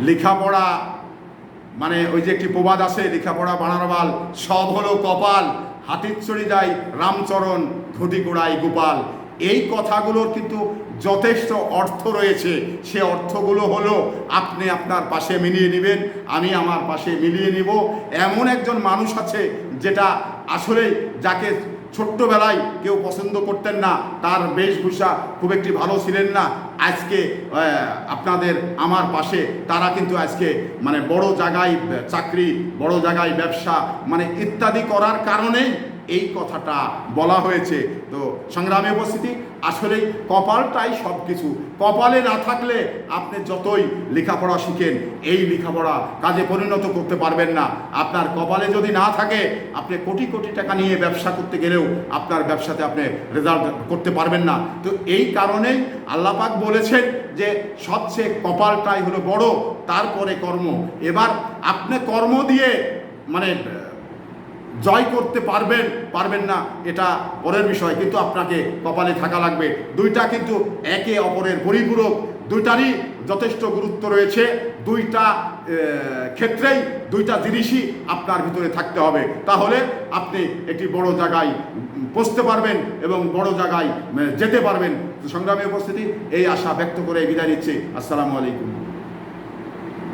লেখাপড়া মানে ওই যে একটি প্রবাদ আছে, লেখাপড়া বানারবাল, সব হলো কপাল, হাতির চড়ি যায় রামচরণ, ধুতি গোড়াই গোপাল। এই কথাগুলোর কিন্তু যথেষ্ট অর্থ রয়েছে। সে অর্থগুলো হলো আপনি আপনার পাশে মিলিয়ে নেবেন, আমি আমার পাশে মিলিয়ে নিব। এমন একজন মানুষ আছে যেটা আসলে যাকে ছোট্টবেলায় কেউ পছন্দ করতেন না, তার বেশভূষা খুব একটি ভালো ছিলেন না, আজকে আপনাদের আমার পাশে তারা কিন্তু আজকে মানে বড় জায়গায় চাকরি, বড় জায়গায় ব্যবসা মানে ইত্যাদি করার কারণেই এই কথাটা বলা হয়েছে। তো সংগ্রামী উপস্থিতি, আসলে কপালটাই সব কিছু। কপালে না থাকলে আপনি যতই লেখাপড়া শিখেন, এই লেখাপড়া কাজে পরিণত করতে পারবেন না। আপনার কপালে যদি না থাকে, আপনি কোটি কোটি টাকা নিয়ে ব্যবসা করতে গেলেও আপনার ব্যবসাতে আপনি রেজাল্ট করতে পারবেন না। তো এই কারণেই আল্লাহ পাক বলেছেন যে সবচেয়ে কপালটাই হলো বড়, তারপরে কর্ম। এবার আপনি কর্ম দিয়ে মানে জয় করতে পারবেন না এটা পরের বিষয়, কিন্তু আপনাকে কপালে থাকা লাগবে। দুইটা কিন্তু একে অপরের পরিপূরক, দুইটারই যথেষ্ট গুরুত্ব রয়েছে। দুইটা ক্ষেত্রেই দুইটা জিনিসই আপনার ভিতরে থাকতে হবে, তাহলে আপনি একটি বড় জায়গায় পৌঁছতে পারবেন এবং বড় জায়গায় যেতে পারবেন। সংগ্রামী উপস্থিতি, এই আশা ব্যক্ত করে বিদায় নিচ্ছি। আসসালামু আলাইকুম।